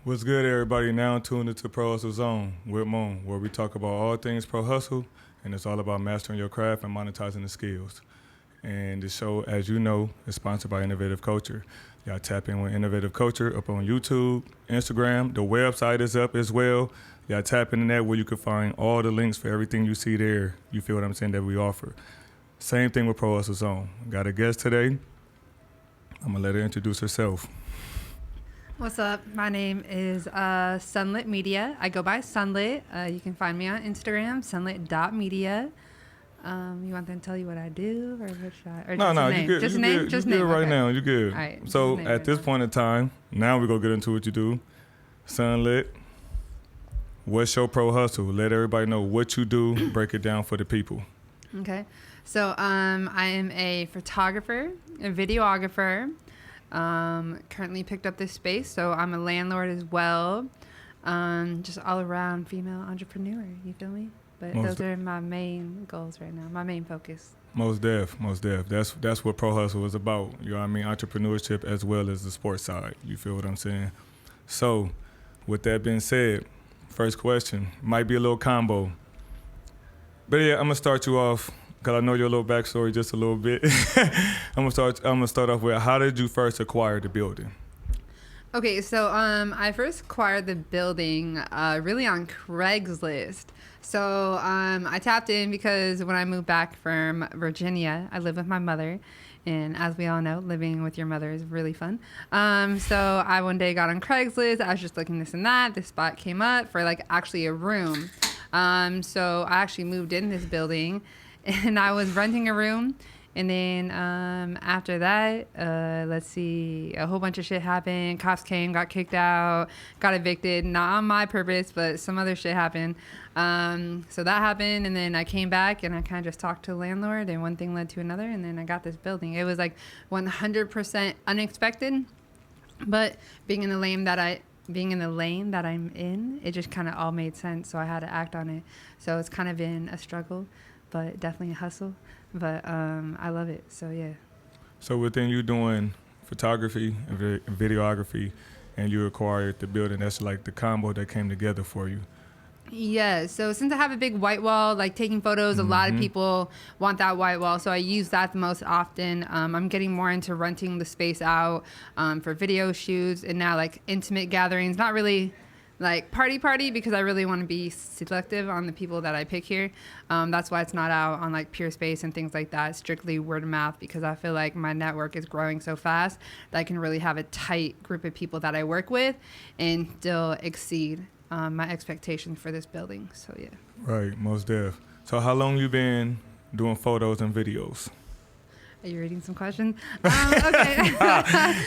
What's good, everybody? Now tuned into ProHustle Zone with Moon, where we talk about all things pro hustle, and it's all about mastering your craft and monetizing the skills. And the show, as you know, is sponsored by Innovative Culture. Y'all tap in with Innovative Culture up on YouTube, Instagram. The website is up as well. Y'all tap in that where you can find all the links for everything you see there. You feel what I'm saying, that we offer. Same thing with ProHustle Zone. Got a guest today. I'm going to let her introduce herself. What's up? My name is sunlit.media. I go by sunlit. You can find me on Instagram, sunlit.media. You want them to tell you what I do, or what should I? Or No, just you good. Just you name. good. Just you name. good right Okay. now. You good. All right. So Name at right this now. point in time, now we're gonna get into what you do. Sunlit. What's your pro hustle? Let everybody know what you do. Break it down for the people. Okay. So I am a photographer, a videographer. Currently picked up this space, so I'm a landlord as well. Just all around female entrepreneur. You feel me? But those are my main goals right now. My main focus. Most def. That's what pro hustle is about. You know what I mean? Entrepreneurship as well as the sports side. You feel what I'm saying? So, with that being said, first question might be a little combo, but yeah, I'm gonna start you off because I know your little backstory just a little bit. I'm gonna start off with, how did you first acquire the building? Okay, so I first acquired the building really on Craigslist. So I tapped in because when I moved back from Virginia, I live with my mother. And as we all know, living with your mother is really fun. So I one day got on Craigslist. I was just looking this and that. This spot came up for like actually a room. So I actually moved in this building and I was renting a room. And then after that, let's see, a whole bunch of shit happened. Cops came, got kicked out, got evicted. Not on my purpose, but some other shit happened. So that happened, and then I came back, and I kind of just talked to the landlord, and one thing led to another, and then I got this building. It was like 100% unexpected, but being in the lane that I'm in, it just kind of all made sense, so I had to act on it. So it's kind of been a struggle, but definitely a hustle. But I love it, so yeah. So within you doing photography and videography, and you acquired the building, that's like the combo that came together for you. Yeah, so since I have a big white wall, like taking photos, a lot of people want that white wall, so I use that the most often. I'm getting more into renting the space out for video shoots and now like intimate gatherings, not really like party because I really want to be selective on the people that I pick here. That's why it's not out on like Pure Space and things like that. It's strictly word of mouth because I feel like my network is growing so fast that I can really have a tight group of people that I work with and still exceed my expectations for this building. So yeah. Right, most def. So how long you been doing photos and videos? Are you reading some questions? Okay.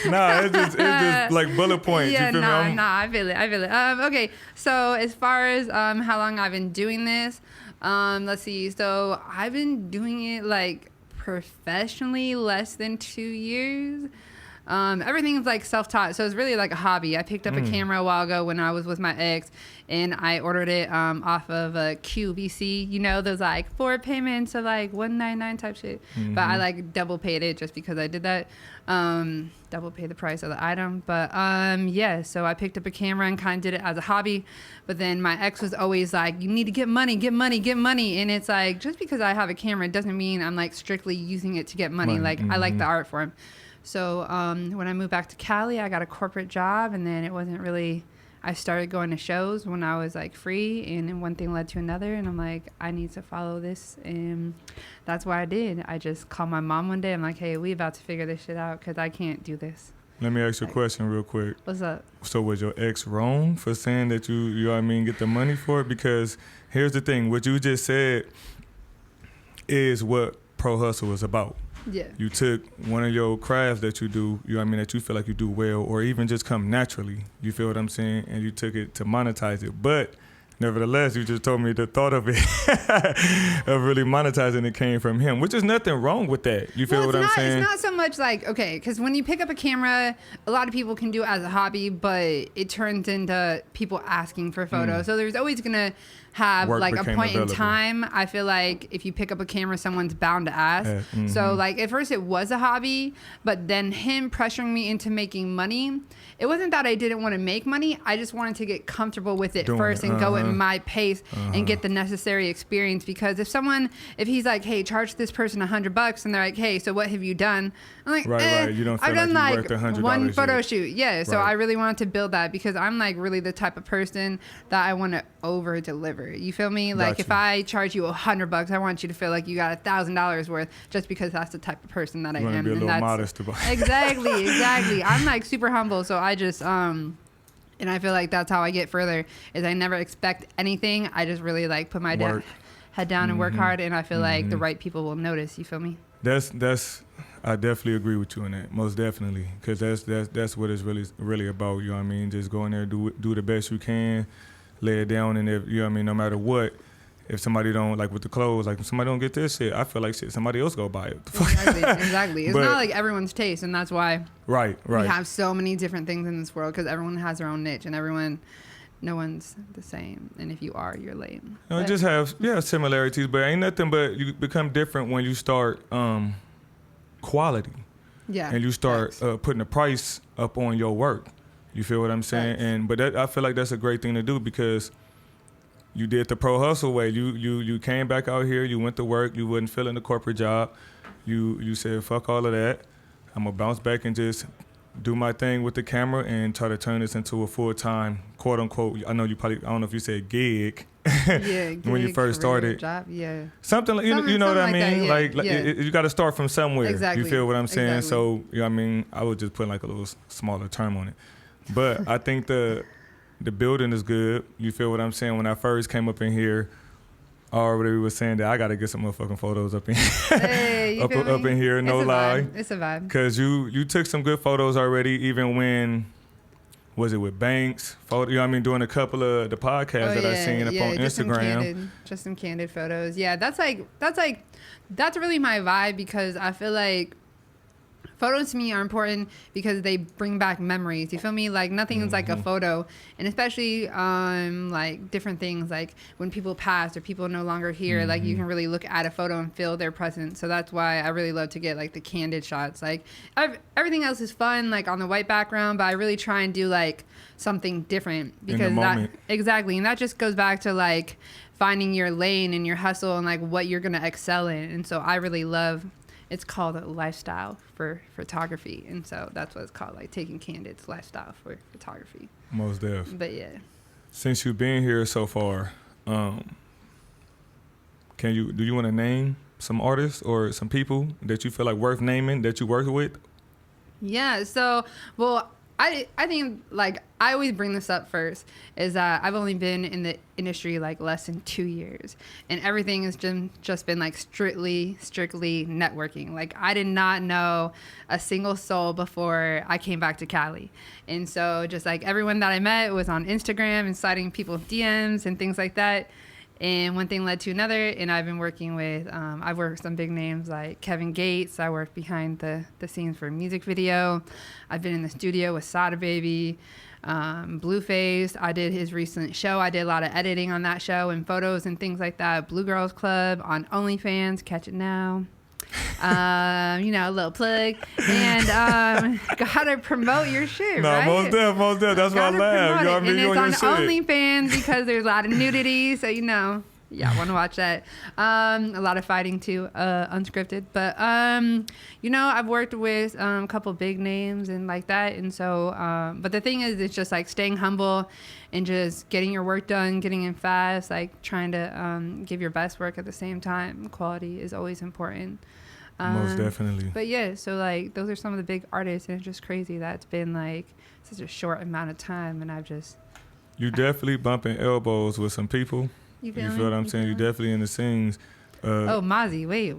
nah, it's just like bullet points. Yeah, you feel me? I feel it. Okay, so as far as how long I've been doing this, let's see. So I've been doing it like professionally less than 2 years. Everything's like self-taught, so it's really like a hobby. I picked up a camera a while ago when I was with my ex, and I ordered it off of a QVC. You know, those like 4 payments of like $199 type shit. But I like double paid it just because I did that. Double pay the price of the item. But yeah, so I picked up a camera and kind of did it as a hobby. But then my ex was always like, "You need to get money." And it's like, just because I have a camera doesn't mean I'm like strictly using it to get money. Like I like the art form. So when I moved back to Cali, I got a corporate job, and then it wasn't really, I started going to shows when I was like free, and then one thing led to another, and I'm like, I need to follow this, and that's what I did. I just called my mom one day. I'm like, hey, we about to figure this shit out because I can't do this. Let me ask you a question real quick. What's up? So was your ex wrong for saying that you know what I mean, get the money for it? Because here's the thing, what you just said is what Pro Hustle is about. Yeah. You took one of your crafts that you do, you know what I mean, that you feel like you do well, or even just come naturally, you feel what I'm saying, and you took it to monetize it. But Nevertheless, you just told me the thought of it, of really monetizing it came from him, which is nothing wrong with that. You feel what I'm saying? It's not so much like, okay, because when you pick up a camera, a lot of people can do it as a hobby, but it turns into people asking for photos. So there's always going to have Work like a point available. in time. I feel like if you pick up a camera, someone's bound to ask. So like at first it was a hobby, but then him pressuring me into making money, it wasn't that I didn't want to make money. I just wanted to get comfortable with it first and go at my pace and get the necessary experience. Because if he's like, hey, charge this person $100, and they're like, hey, so what have you done? I'm like, right. You don't feel I've done like like you're worth $100 one photo yet. shoot. Yeah. So Right. I really wanted to build that because I'm like really the type of person that I want to over deliver. You feel me? Like Got if you. I charge you $100, I want you to feel like you got $1,000 worth just because that's the type of person that I You want am. to be a little that's modest about it. exactly. I'm like super humble, so I just and I feel like that's how I get further. Is I never expect anything. I just really like put my Work. head down and work hard, and I feel like the right people will notice. You feel me? That's I definitely agree with you on that, most definitely, because that's what it's really about. You know what I mean? Just go in there, do the best you can, lay it down, and if you know what I mean, no matter what, if somebody don't like with the clothes, like if somebody don't get this shit, I feel like shit, somebody else go buy it. Exactly. It's But- not like everyone's taste, and that's why Right. we have so many different things in this world because everyone has their own niche, and no one's the same. And if you are, you're lame. No, it But- just have similarities, but ain't nothing but you become different when you start quality yeah, and you start facts. putting a price up on your work. You feel what I'm saying? Facts. I feel like that's a great thing to do because you did the pro hustle way. You came back out here. You went to work. You wasn't feeling the corporate job. You said fuck all of that. I'm gonna bounce back and just do my thing with the camera and try to turn this into a full-time, quote unquote. I don't know if you said gig. Yeah, when you gig, first career, started. job, yeah. Something like Something- you know what I something like mean? that, yeah, Like yeah. you got to start from somewhere. Exactly, You feel what I'm saying? exactly. So you know what I mean, I would just put like a little smaller term on it. But I think the building is good. You feel what I'm saying? When I first came up in here, I already was saying that I got to get some motherfucking photos up in Hey, you feel up me? in here. No It's a lie, vibe. It's a vibe. because you took some good photos already. Even when was it with Banks? Photo, you know what I mean? Doing a couple of the podcasts that I seen up on Instagram. Just some candid photos. Yeah, that's really my vibe because I feel like photos to me are important because they bring back memories. You feel me? Like nothing is like a photo, and especially like different things like when people pass or people are no longer here. Like you can really look at a photo and feel their presence. So that's why I really love to get like the candid shots. Like everything else is fun, like on the white background, but I really try and do like something different because moment. Exactly, and that just goes back to like finding your lane and your hustle and like what you're gonna excel in. And so I really love. It's called a lifestyle for photography, and so that's what it's called, like taking candid's lifestyle for photography. Most def. But yeah, Since you've been here so far, do you want to name some artists or some people that you feel like worth naming that you worked with? yeah. So well, I think like I always bring this up first is that I've only been in the industry like less than 2 years, and everything has just been like strictly networking. Like I did not know a single soul before I came back to Cali, and so just like everyone that I met was on Instagram and sliding people's DMs and things like that. And one thing led to another, and I've been working with, I've worked with some big names like Kevin Gates. I worked behind the scenes for a music video. I've been in the studio with Sada Baby, Blueface. I did his recent show. I did a lot of editing on that show and photos and things like that. Blue Girls Club on OnlyFans, catch it now. A little plug. And gotta promote your shit, No, right? most def. That's why I Gotta laugh. You know what I promote mean? it. You And on it's your on shit. OnlyFans because there's a lot of nudity, so yeah, I want to watch that. A lot of fighting too, unscripted. But I've worked with a couple big names and like that, and so. But the thing is, it's just like staying humble and just getting your work done, getting in fast, like trying to give your best work at the same time. Quality is always important. Most definitely. But yeah, so like those are some of the big artists, and it's just crazy that it's been like such a short amount of time, and I've just. You definitely bumping elbows with some people. You feel what I'm saying? You definitely in the scenes. Oh, Mozzie, wait.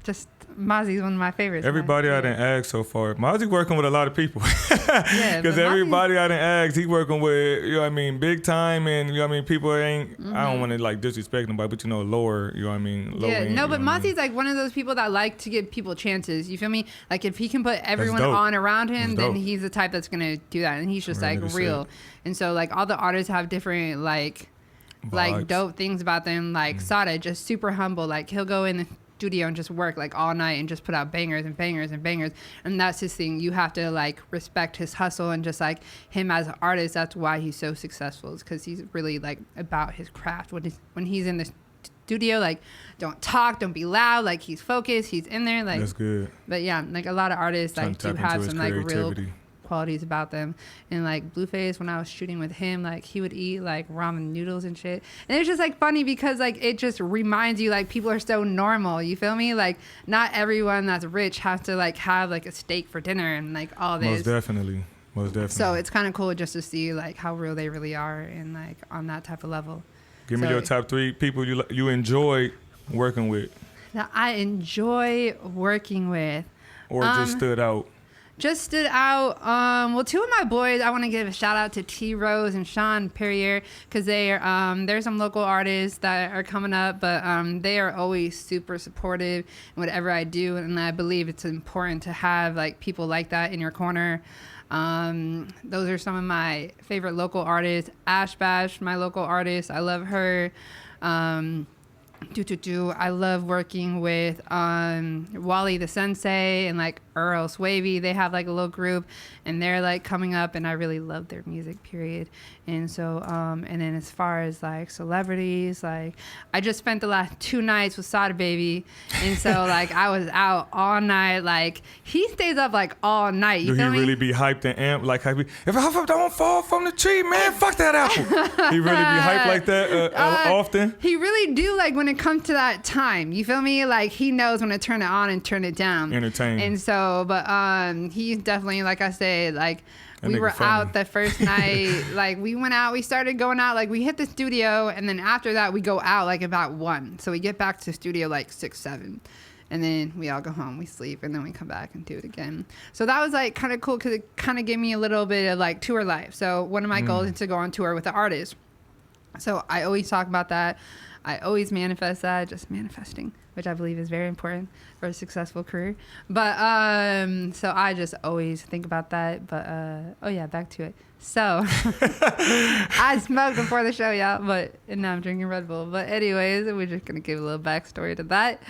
Just Mozzie's one of my favorites. Everybody I done asked so far. Mozzie working with a lot of people. Yeah, Because everybody I done asked, he working with, you know what I mean, big time, and, you know what I mean, people ain't, I don't want to, like, disrespect nobody, but, you know, lower, you know what I mean, low Yeah, end, no, you but know what I mean? Mozzie's like one of those people that like to give people chances. You feel me? Like if he can put everyone dope. on around him, That's then dope. he's the type that's gonna do that, and he's just Real like nigga real. shit. And so like all the artists have different like Vibes. dope things about them. Like Sada, just super humble. Like he'll go in the studio and just work like all night and just put out bangers and bangers and bangers, and that's his thing. You have to like respect his hustle and just like him as an artist. That's why he's so successful, is because he's really like about his craft. When he's in the studio, like don't talk, don't be loud, like he's focused, he's in there, like That's good. but yeah, like a lot of artists Trying like to do tap into have his some like real creativity. qualities about them. And like Blueface, when I was shooting with him, like he would eat like ramen noodles and shit, and it's just like funny because like it just reminds you like people are so normal, you feel me? Like not everyone that's rich has to like have like a steak for dinner and like all this. Most definitely. So it's kind of cool just to see like how real they really are and like on that type of level. Give me So- your top 3 people you enjoy working with, that I enjoy working with. or just stood out. Just stood out. Well, 2 of my boys, I want to give a shout out to T Rose and Sean Perrier, because there's some local artists that are coming up, but they are always super supportive in whatever I do, and I believe it's important to have like people like that in your corner. Those are some of my favorite local artists. Ash Bash, my local artist, I love her. I love working with Wally the Sensei and like Earl Swavey. They have like a little group, and they're like coming up, and I really love their music, period. And so and then as far as like celebrities, like I just spent the last 2 nights with Sada Baby, and so like I was out all night. Like he stays up like all night. You Do he feel me? really be hyped and amped? Like, if I don't fall from the tree, man, fuck that apple. He really be hyped like that often? He really do, like when it comes to that time. You feel me? Like he knows when to turn it on and turn it down. Entertain. And so, but he's definitely, like I said, like That we nigga were funny. out the first night. Like we went out, we started going out, like we hit the studio, and then after that we go out like about 1. So we get back to the studio like 6, 7. And then we all go home, we sleep, and then we come back and do it again. So that was like kind of cool because it kind of gave me a little bit of like tour life. So one of my goals is to go on tour with the artist. So I always talk about that. I always manifest that, just manifesting, which I believe is very important for a successful career. But so I just always think about that. But oh yeah, back to it. So I smoked before the show, y'all, and now I'm drinking Red Bull. But anyways, we're just gonna give a little backstory to that.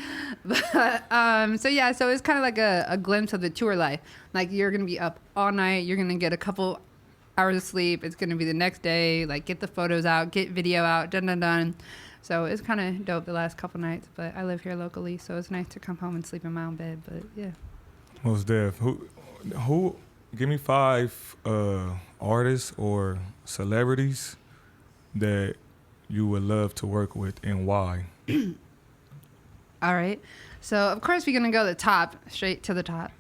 But so yeah, so it's kind of like a glimpse of the tour life. Like you're gonna be up all night. You're gonna get a couple hours of sleep. It's gonna be the next day. Like get the photos out, get video out, done. So it's kind of dope the last couple nights. But I live here locally, so it's nice to come home and sleep in my own bed. But yeah. Most def. Who? Give me 5 artists or celebrities that you would love to work with, and why. All right. So of course we're gonna go the top, straight to the top.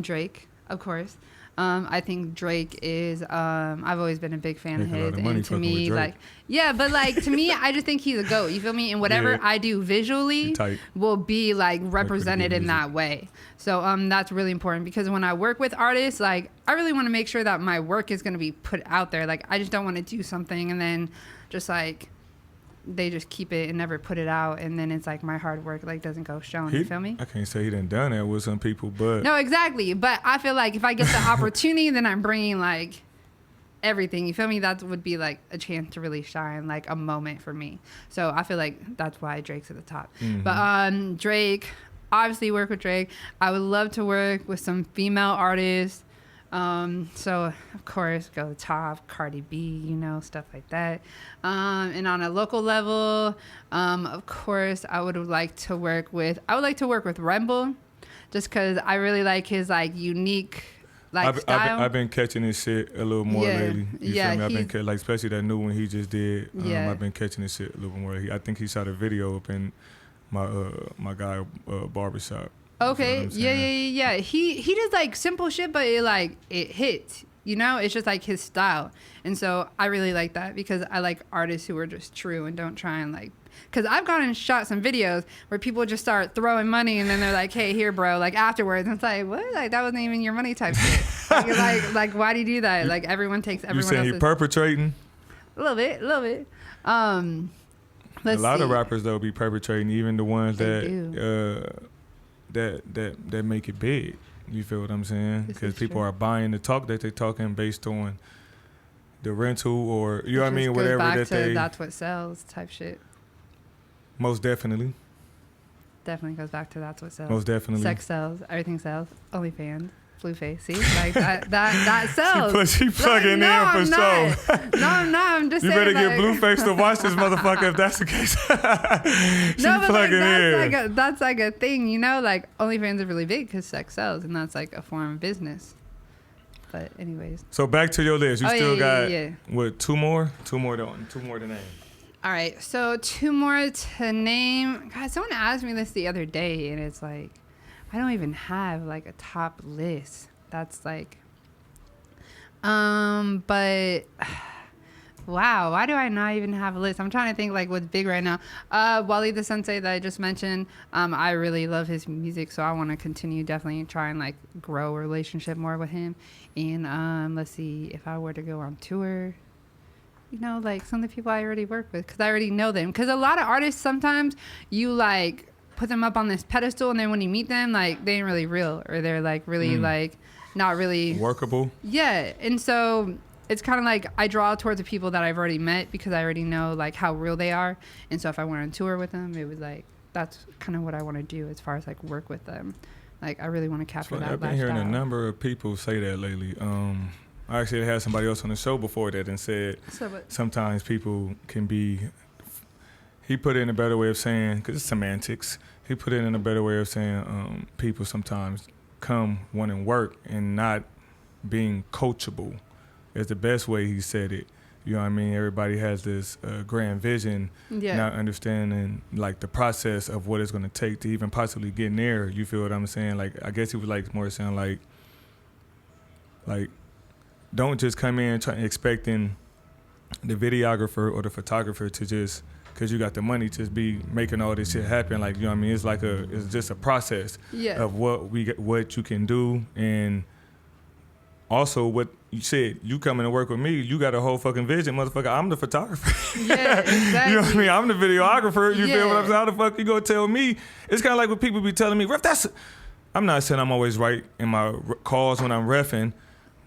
Drake, of course. I think Drake is. I've always been a big fan of Make a lot his, of money and to fucking with me, Drake. like, yeah, but like to me, I just think he's a goat. You feel me? And whatever Yeah. I do visually He tight. will be like pretty represented good in that way. So that's really important because when I work with artists, like I really want to make sure that my work is going to be put out there. Like I just don't want to do something and then just like they just keep it and never put it out, and then it's like my hard work like doesn't go shown. You feel me? I can't say he done done that with some people, but No, exactly. But I feel like if I get the opportunity, then I'm bringing like everything. You feel me? That would be like a chance to really shine, like a moment for me. So I feel like that's why Drake's at the top. Mm-hmm. But Drake, obviously work with Drake. I would love to work with some female artists. So of course go to top, Cardi B, stuff like that. And on a local level, of course I would like to work with Rumble, just because I really like his like unique style. I've been catching this shit a little more Yeah. lately. You Yeah, feel me? I've been he's- like, especially that new one he just did. Yeah. I've been catching this shit a little more. I think he shot a video up in my guy barbershop. Okay, You feel what I'm saying? yeah. He does like simple shit, but it hits. you know, it's just like his style. And so I really like that because I like artists who are just true and don't try and like, because I've gone and shot some videos where people just start throwing money and then they're like, hey, here, bro, like afterwards. And it's like, what? Like, that wasn't even your money type shit. like, why do you do that? Like, everyone takes everyone else's. You saying he perpetrating? A little bit. A lot of rappers, though, be perpetrating, even the ones that make it big. You feel what I'm saying? Because people are buying the talk that they're talking based on the rental or, you know what I mean, whatever that they... That's what sells type shit. Most definitely. Definitely goes back to that's what sells. Most definitely. Sex sells. Everything sells. OnlyFans. Blueface. See? Like, that sells. She plugging in for sure. No, I'm not. I'm just you saying. You better get Blueface to watch this motherfucker if that's the case. She no, but plugging in. That's like a thing, you know? Like, OnlyFans are really big because sex sells, and that's like a form of business. But anyways. So back to your list. You still got, yeah. What, two more? Two more to name. All right. So 2 more to name. God, someone asked me this the other day, and it's like, I don't even have like a top list. That's like, but wow, why do I not even have a list? I'm trying to think like what's big right now. Wally the Sensei that I just mentioned. I really love his music, so I want to continue definitely try and like grow a relationship more with him. And let's see, if I were to go on tour, you know, like some of the people I already work with, because I already know them. Because a lot of artists, sometimes you like put them up on this pedestal, and then when you meet them, like they ain't really real, or they're like really like not really workable. Yeah. And so it's kind of like I draw towards the people that I've already met because I already know like how real they are. And so if I went on tour with them, it was like that's kind of what I want to do as far as like work with them. Like I really want to capture that lifestyle. I've been hearing a number of people say that lately. I actually had somebody else on the show before that and said sometimes people can be, he put it in a better way of saying, because it's semantics, he put it in a better way of saying people sometimes come wanting work and not being coachable is the best way he said it. You know what I mean? Everybody has this grand vision, not understanding like the process of what it's going to take to even possibly get in there. You feel what I'm saying? Like, I guess he was like more saying like don't just come in expecting the videographer or the photographer to just, because you got the money, to be making all this shit happen. Like, you know what I mean? It's like it's just a process of what you can do. And also what you said, you coming to work with me, you got a whole fucking vision, motherfucker. I'm the photographer. Yeah, exactly. You know what I mean? I'm the videographer. You feel what I'm saying? How the fuck you gonna tell me? It's kind of like what people be telling me, ref, I'm not saying I'm always right in my calls when I'm reffing,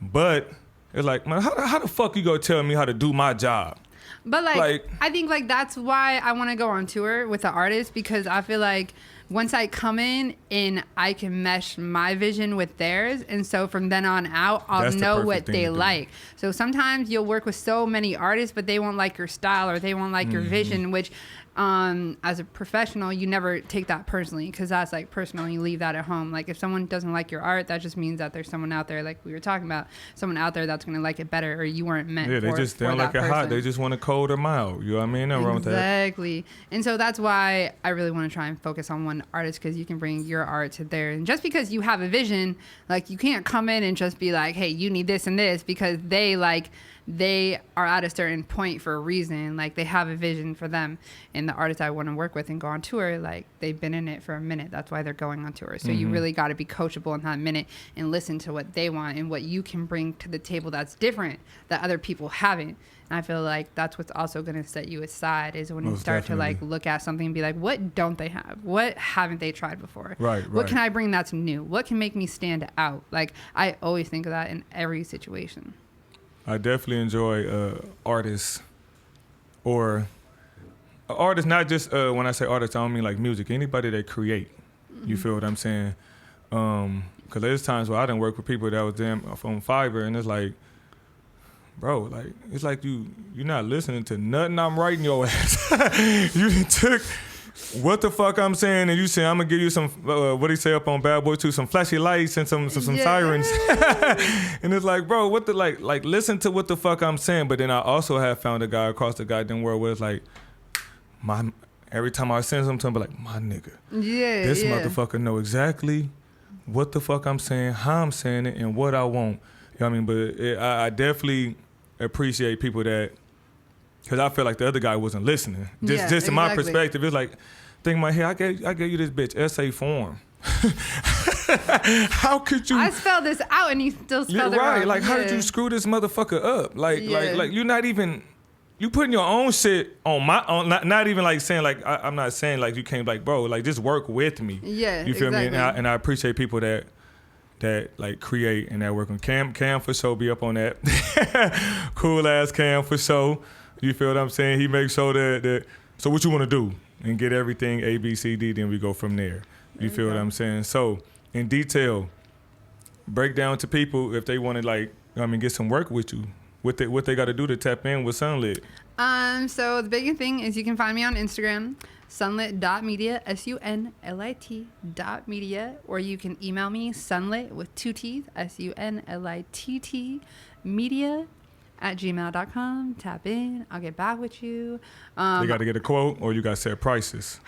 but it's like, man, how the fuck you gonna tell me how to do my job? But like I think like that's why I want to go on tour with the artist, because I feel like once I come in and I can mesh my vision with theirs, and so from then on out, I'll know what they like. So sometimes you'll work with so many artists, but they won't like your style or they won't like your vision, which as a professional, you never take that personally, because that's like personal and you leave that at home. Like if someone doesn't like your art, that just means that there's someone out there, like we were talking about, someone out there that's going to like it better, or you weren't meant for they don't like it hot. They just want it cold or mild. You know what I mean? Nothing wrong with that. Exactly. And so that's why I really want to try and focus on one artist, because you can bring your art to theirs. And just because you have a vision, like you can't come in and just be like, hey, you need this and this, because they are at a certain point for a reason. Like they have a vision for them, and the artists I want to work with and go on tour, like they've been in it for a minute. That's why they're going on tour. So you really got to be coachable in that minute and listen to what they want and what you can bring to the table that's different that other people haven't. And I feel like that's what's also going to set you aside, is when you start to like look at something and be like, what don't they have? What haven't they tried before? Right. What can I bring that's new? What can make me stand out? Like I always think of that in every situation. I definitely enjoy artists, or artists, not just when I say artists, I don't mean like music, anybody that create. You feel what I'm saying? Because there's times where I didn't work with people that was damn on Fiverr, and it's like, bro, like it's like you're not listening to nothing I'm writing your ass. You took what the fuck I'm saying, and you say I'm gonna give you some what he say up on Bad Boy 2, some flashy lights and some sirens. And it's like, bro, what the like listen to what the fuck I'm saying. But then I also have found a guy across the goddamn world where it's like, every time I send something to him, be like, my nigga, this motherfucker know exactly what the fuck I'm saying, how I'm saying it, and what I want. know what I mean? But I definitely appreciate people that, because I feel like the other guy wasn't listening. Just in my perspective, it's like, think in my head, I gave you this bitch essay form. How could you? I spelled this out and you still spelled it right. wrong. Like, how did you screw this motherfucker up? Like you're not even. You putting your own shit on my own. Not even like saying like I'm not saying like you can't like bro like just work with me. Yeah, you feel exactly. me? And I appreciate people that like create and that work on Cam for sure. Be up on that. Cool ass Cam for sure. You feel what I'm saying? He makes sure that. So what you want to do and get everything A B C D. Then we go from there. You feel what I'm saying? So in detail, break down to people if they want to like get some work with you. What they got to do to tap in with Sunlit? So the biggest thing is you can find me on Instagram, sunlit.media, sunlit.media, or you can email me sunlit with 2 T's, sunlitt media @gmail.com. Tap in. I'll get back with you. They got to get a quote, or you got set prices.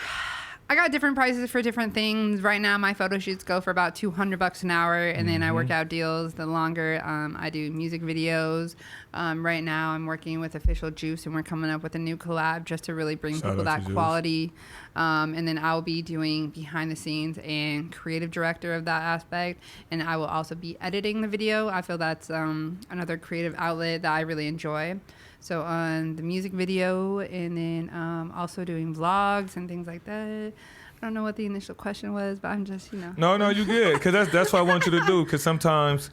I got different prices for different things. Right now, my photo shoots go for about $200 an hour, and then I work out deals the longer. I do music videos. Right now, I'm working with Official Juice, and we're coming up with a new collab just to really bring people that quality. And then I'll be doing behind the scenes and creative director of that aspect, and I will also be editing the video. I feel that's another creative outlet that I really enjoy. So on the music video, and then also doing vlogs and things like that. I don't know what the initial question was, but I'm just, No, you good. Because that's what I want you to do. Because sometimes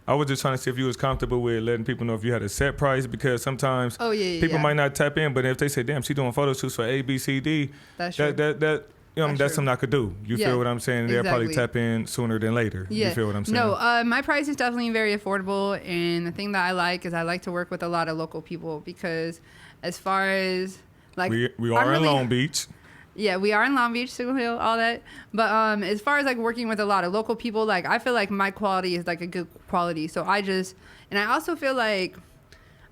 I was just trying to see if you was comfortable with letting people know if you had a set price. Because sometimes people might not tap in, but if they say, damn, she doing photo shoots for A, B, C, D, that's something I could do. You feel what I'm saying? They'll probably tap in sooner than later. Yeah. You feel what I'm saying? No, my price is definitely very affordable. And the thing that I like is I like to work with a lot of local people because as far as like... We are in Long Beach. Yeah, we are in Long Beach, Signal Hill, all that. But as far as like working with a lot of local people, like I feel like my quality is like a good quality. So I also feel like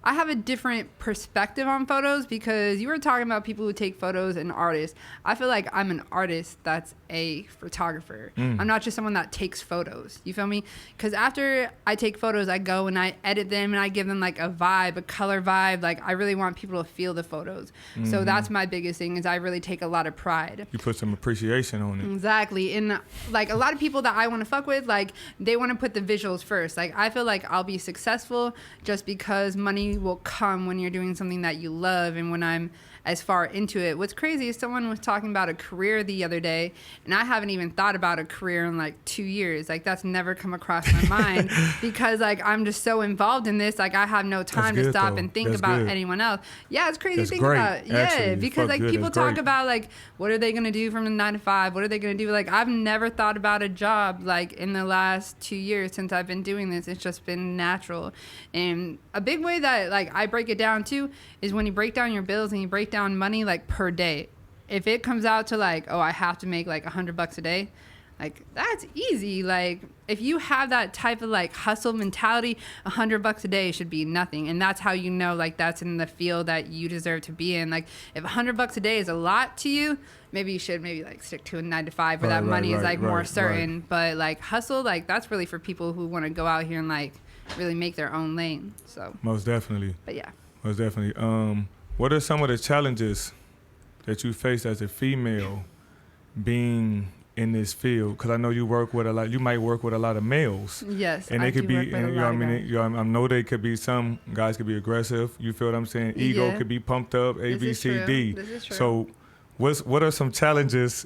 I have a different perspective on photos because you were talking about people who take photos and artists. I feel like I'm an artist that's a photographer. I'm not just someone that takes photos. You feel me? Because after I take photos, I go and I edit them and I give them like a vibe, a color vibe. Like I really want people to feel the photos. So that's my biggest thing is I really take a lot of pride. You put some appreciation on it. Exactly. And like a lot of people that I want to fuck with, like they want to put the visuals first. Like I feel like I'll be successful just because money will come when you're doing something that you love and when I'm as far into it. What's crazy is someone was talking about a career the other day, and I haven't even thought about a career in like 2 years. Like that's never come across my mind because like I'm just so involved in this. Like I have no time to stop and think about anyone else. Yeah, it's crazy to think about. Yeah, because like people talk about like what are they gonna do from the 9 to 5? What are they gonna do? Like I've never thought about a job like in the last 2 years since I've been doing this. It's just been natural. And a big way that like I break it down too is when you break down your bills and you break down money like per day. If it comes out to like, oh, I have to make like $100 a day, like that's easy. Like if you have that type of like hustle mentality, $100 a day should be nothing. And that's how you know like that's in the field that you deserve to be in. Like if $100 a day is a lot to you, maybe you should like stick to a 9 to 5 where that money is like more certain. But like hustle, like that's really for people who want to go out here and like really make their own lane. So most definitely. But yeah. Most definitely. What are some of the challenges that you face as a female being in this field? Because I know you work with a lot. You might work with a lot of males. Yes, and they could be. And I know they could be. Some guys could be aggressive. You feel what I'm saying? Ego could be pumped up. A, B, C, D. This is true. So, what are some challenges?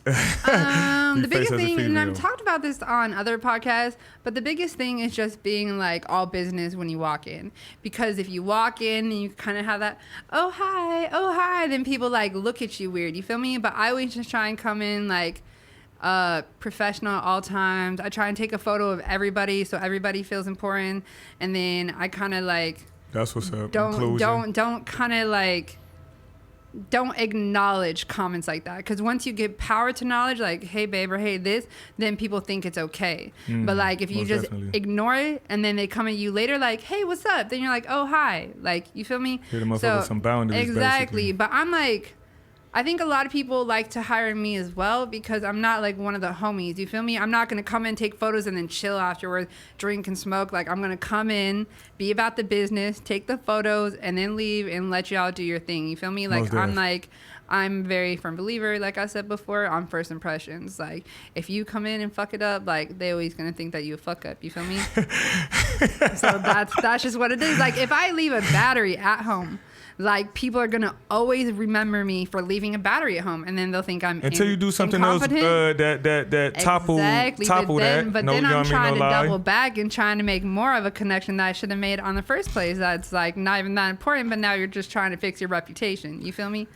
The biggest thing, and I've talked about this on other podcasts, but the biggest thing is just being like all business when you walk in. Because if you walk in and you kind of have that, oh hi, then people like look at you weird. You feel me? But I always just try and come in like professional at all times. I try and take a photo of everybody so everybody feels important, and then I kind of like that's what's up. Don't kind of like. Don't acknowledge comments like that, because once you give power to knowledge, like hey babe or hey this, then people think it's okay. But like if you just ignore it and then they come at you later like hey what's up, then you're like oh hi, like you feel me? Hit them up with some boundaries. Exactly. Basically. But I'm like I think a lot of people like to hire me as well because I'm not like one of the homies. You feel me? I'm not going to come in, take photos, and then chill afterwards, drink and smoke. Like, I'm going to come in, be about the business, take the photos, and then leave and let y'all do your thing. You feel me? Like, I'm very firm believer, like I said before, on first impressions. Like, if you come in and fuck it up, like, they always going to think that you a fuck up. You feel me? So that's just what it is. Like, if I leave a battery at home, like, people are gonna always remember me for leaving a battery at home, and then they'll think I'm until you do something else that topple that. But then I'm trying to double back and trying to make more of a connection that I should have made on the first place. That's like not even that important, but now you're just trying to fix your reputation. You feel me?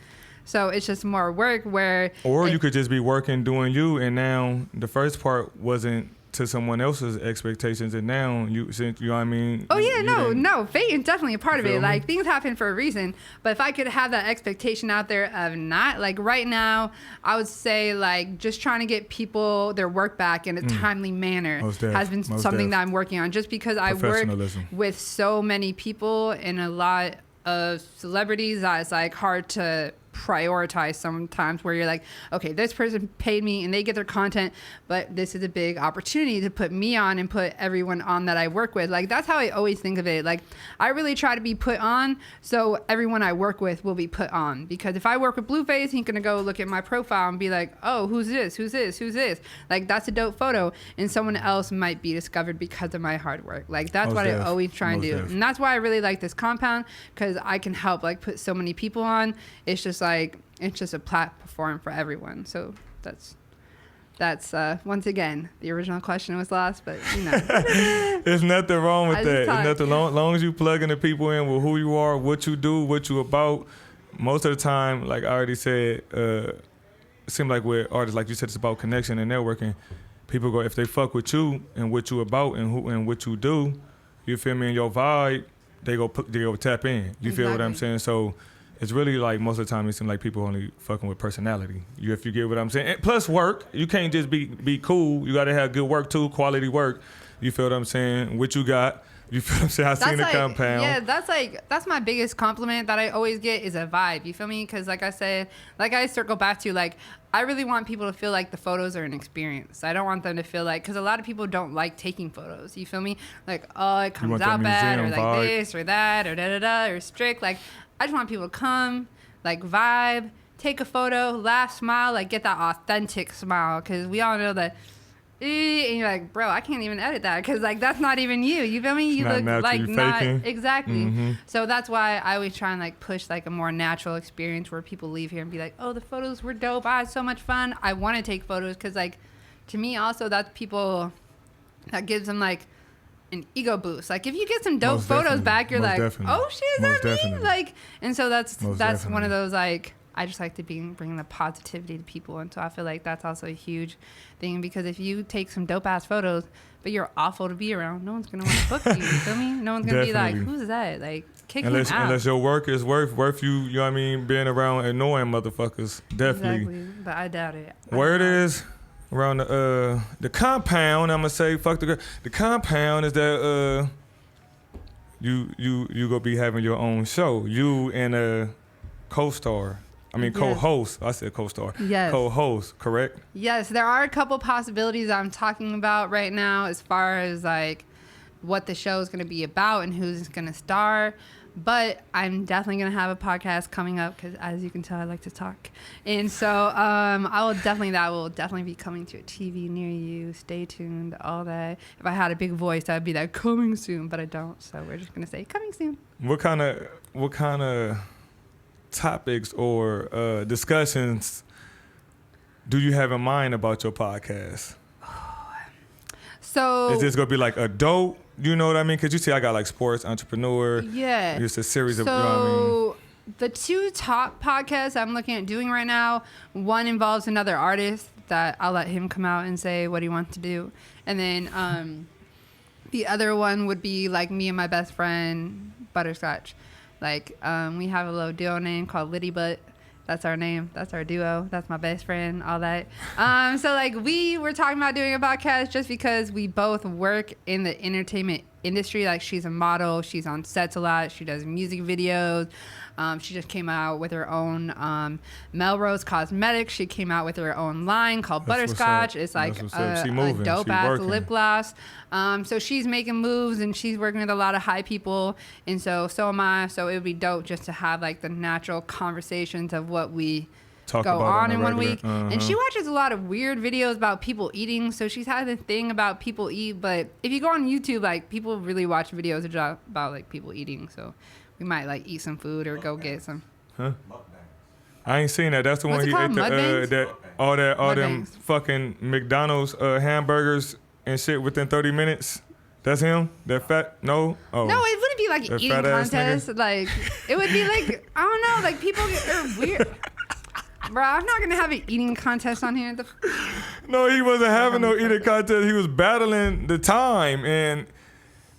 So it's just more work or you could just be working doing you, and now the first part wasn't to someone else's expectations, and now you know what I mean. Oh yeah, no, fate is definitely a part of it. Like, things happen for a reason, but if I could have that expectation out there of not, like, right now, I would say, like, just trying to get people their work back in a timely manner has been something that I'm working on, just because I work with so many people and a lot of celebrities that it's like hard to prioritize sometimes, where you're like, okay, this person paid me and they get their content, but this is a big opportunity to put me on and put everyone on that I work with. Like, that's how I always think of it. Like, I really try to be put on so everyone I work with will be put on, because if I work with Blueface, he's gonna go look at my profile and be like, oh, who's this, like, that's a dope photo, and someone else might be discovered because of my hard work. Like, that's what I always try and do. And that's why I really like this compound, because I can help, like, put so many people on. It's just like, it's just a platform for everyone. So that's once again, the original question was lost, but you know. There's nothing wrong with that. There's nothing, long as you plugging the people in with who you are, what you do, what you about. Most of the time, like I already said, it seems like with artists, like you said, it's about connection and networking. People go, if they fuck with you and what you about and who and what you do, you feel me, and your vibe, they go tap in. You feel what I'm saying? So it's really like, most of the time it seems like people only fucking with personality. If you get what I'm saying. And plus work. You can't just be cool. You got to have good work too, quality work. You feel what I'm saying? What you got. You feel what I'm saying? I seen the compound. Yeah, that's my biggest compliment that I always get is a vibe. You feel me? Because like I said, like I circle back to, like, I really want people to feel like the photos are an experience. I don't want them to feel like, because a lot of people don't like taking photos. You feel me? Like, oh, it comes out bad, or like vibe. This or that, or da-da-da, or strict. Like, I just want people to come, like, vibe, take a photo, laugh, smile, like, get that authentic smile. Because we all know that, and you're like, bro, I can't even edit that, because, like, that's not even you. You feel me? You look like not exactly. Mm-hmm. So that's why I always try and, like, push, like, a more natural experience where people leave here and be like, oh, the photos were dope. I had so much fun. I want to take photos, because, like, to me also, that's people that gives them, like, an ego boost. Like, if you get some dope photos back, you're like, oh shit, is that me? Like, and so that's one of those, like, I just like to bring the positivity to people, and so I feel like that's also a huge thing, because if you take some dope ass photos but you're awful to be around, no one's gonna want to book you. You feel me? No one's gonna be like, who's that? Like, kick him out. Unless your work is worth you. You know what I mean? Being around annoying motherfuckers, definitely. Exactly, but I doubt it. Word is, around the compound, I'm gonna say, fuck the girl. The compound is that you gonna be having your own show. You and a co-star. I mean, co-host. I said co-star. Yes. Co-host, correct? Yes, there are a couple possibilities I'm talking about right now as far as, like, what the show is going to be about and who's going to star. But I'm definitely going to have a podcast coming up, because, as you can tell, I like to talk. And so that will definitely be coming to a TV near you. Stay tuned, all that. If I had a big voice, I'd be like, coming soon, but I don't. So we're just going to say coming soon. What kind of topics or discussions do you have in mind about your podcast? So is this gonna be like adult? You know what I mean? Because you see, I got like sports, entrepreneur. Yeah. It's a series of. So you know what I mean? The two top podcasts I'm looking at doing right now, one involves another artist that I'll let him come out and say what he wants to do, and then the other one would be like me and my best friend Butterscotch. Like, we have a little duo name called Liddy Butt. That's our name. That's our duo. That's my best friend, all that. So, like, we were talking about doing a podcast just because we both work in the entertainment industry. Like, she's a model. She's on sets a lot. She does music videos. She just came out with her own Melrose Cosmetics. She came out with her own line called Butterscotch. It's like a dope-ass lip gloss. So she's making moves, and she's working with a lot of high people, and so am I. So it would be dope just to have like the natural conversations of what we go on in 1 week. And she watches a lot of weird videos about people eating, so she's had the thing about people eat. But if you go on YouTube, like, people really watch videos about like people eating, so we might like eat some food or go get some. I ain't seen that. That's the one he ate all them fucking McDonald's hamburgers and shit within 30 minutes. That's him? That fat? No? Oh. No, it wouldn't be like an eating contest. Like, it would be like, I don't know, like, people they're weird. Bro, I'm not going to have an eating contest on here. No, he wasn't having no eating contest. He was battling the time, and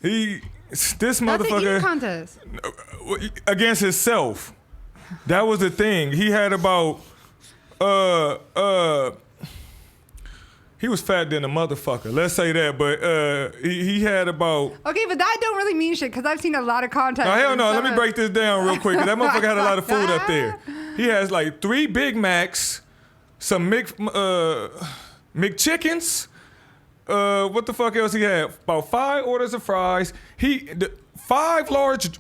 this motherfucker. That's an eating contest. Against himself. That was the thing. He had about, he was fat than a motherfucker. Let's say that, but he had about. Okay, but that don't really mean shit, because I've seen a lot of content. No, hell no. Let me break this down real quick, because that motherfucker had a lot of food up there. He has like 3 Big Macs, some McChickens. What the fuck else he had? About 5 orders of fries. 5 large.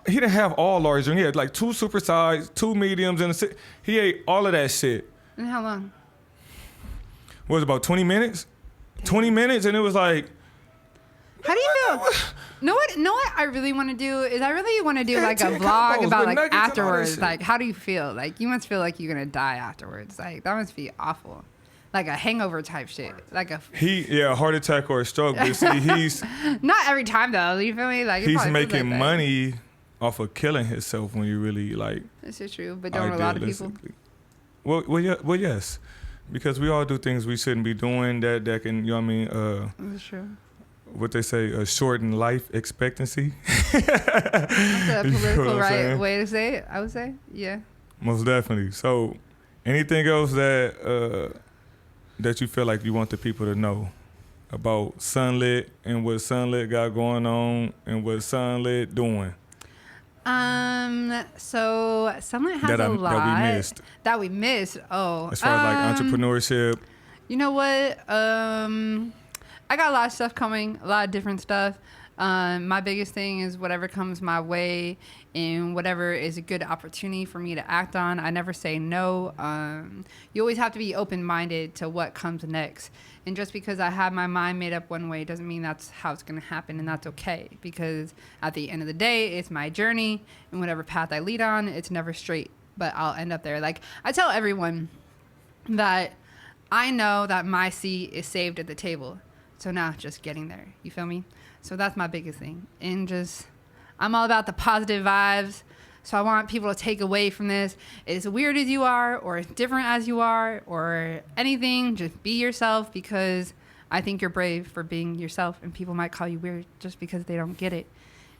He didn't have all large drinks. He had like 2 super size, 2 mediums, and he ate all of that shit. And how long? Was it about 20 minutes? 20 minutes, and it was like. How do you feel? Know what I really want to do is I really want to do like a vlog about like afterwards. Like, how do you feel? Like, you must feel like you're gonna die afterwards. Like, that must be awful. Like a hangover type shit. Like a heart attack or a stroke. But see, he's not every time though. You feel me? Like, he's making money off of killing himself when you really like. This is true, but don't a lot of people. Well, yes, because we all do things we shouldn't be doing that can, you know what I mean? That's true. What they say, shorten life expectancy. That's a political way to say it, I would say. Yeah. Most definitely. So, anything else that you feel like you want the people to know about Sunlit and what Sunlit got going on and what Sunlit doing? So Sunlit has a lot that we missed. Oh, as far as like entrepreneurship. You know what? I got a lot of stuff coming, a lot of different stuff. My biggest thing is whatever comes my way and whatever is a good opportunity for me to act on. I never say no. You always have to be open-minded to what comes next. And just because I have my mind made up one way doesn't mean that's how it's going to happen, and that's okay. Because at the end of the day, it's my journey, and whatever path I lead on, it's never straight, but I'll end up there. Like, I tell everyone that I know that my seat is saved at the table. So now just getting there. You feel me? So that's my biggest thing. And just, I'm all about the positive vibes. So I want people to take away from this, as weird as you are, or as different as you are, or anything, just be yourself, because I think you're brave for being yourself, and people might call you weird just because they don't get it.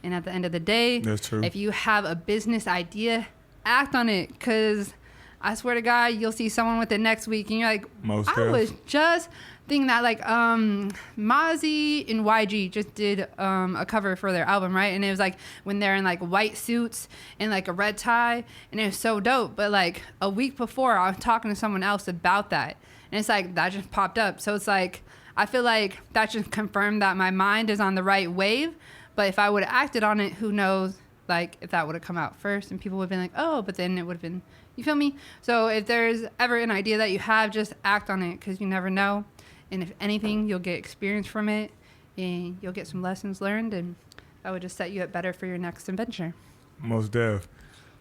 And at the end of the day, that's true. If you have a business idea, act on it, because I swear to God, you'll see someone with it next week, and you're like, I was just thinking that, like, Mozzie and YG just did a cover for their album, right? And it was like when they're in like white suits and like a red tie, and it was so dope. But like a week before, I was talking to someone else about that, and it's like that just popped up. So it's like I feel like that just confirmed that my mind is on the right wave. But if I would have acted on it, who knows? Like, if that would have come out first, and people would have been like, oh, but then it would have been, you feel me? So if there's ever an idea that you have, just act on it, because you never know. And if anything, you'll get experience from it, and you'll get some lessons learned, and that would just set you up better for your next adventure. Most def.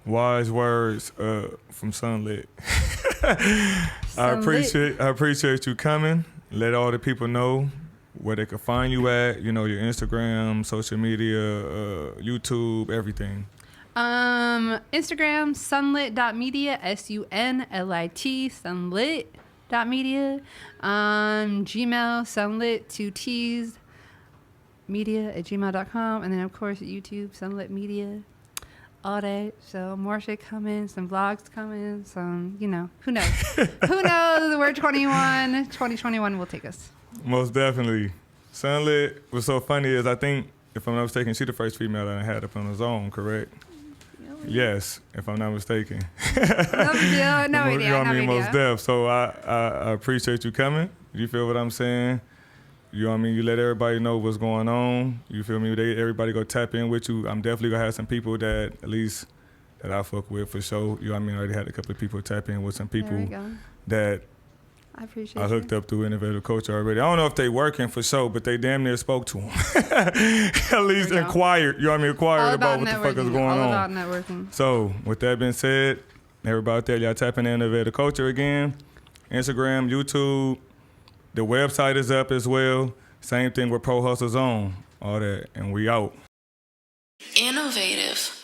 Wise words from Sunlit. I appreciate you coming. Let all the people know where they can find you at. You know, your Instagram, social media, YouTube, everything. Instagram, sunlit.media, SUNLIT, sunlit.media. Gmail, sunlit, 2 T's, media@gmail.com. And then, of course, YouTube, Sunlit Media. All that. So more shit coming, some vlogs coming, some, you know, who knows? Who knows? We're 2021 will take us. Most definitely. Sunlit was so funny is I think if I'm not mistaken, she the first female that I had up on the zone, correct? Yes, if I'm not mistaken. No idea. No You know what I mean? idea. Most deaf. So I appreciate you coming. You feel what I'm saying? You know what I mean? You let everybody know what's going on. You feel me? Everybody go tap in with you. I'm definitely gonna have some people that at least that I fuck with for sure. You know what I mean? I already had a couple of people tap in with some people that I appreciate I hooked up through Innovative Culture already. I don't know if they working for sure, but they damn near spoke to them. At least inquired, you know what I mean? Inquired about what the fuck is going on. All about networking. So, with that being said, everybody out there, y'all tapping in Innovative Culture again. Instagram, YouTube, the website is up as well. Same thing with ProHustle Zone, all that, and we out. Innovative.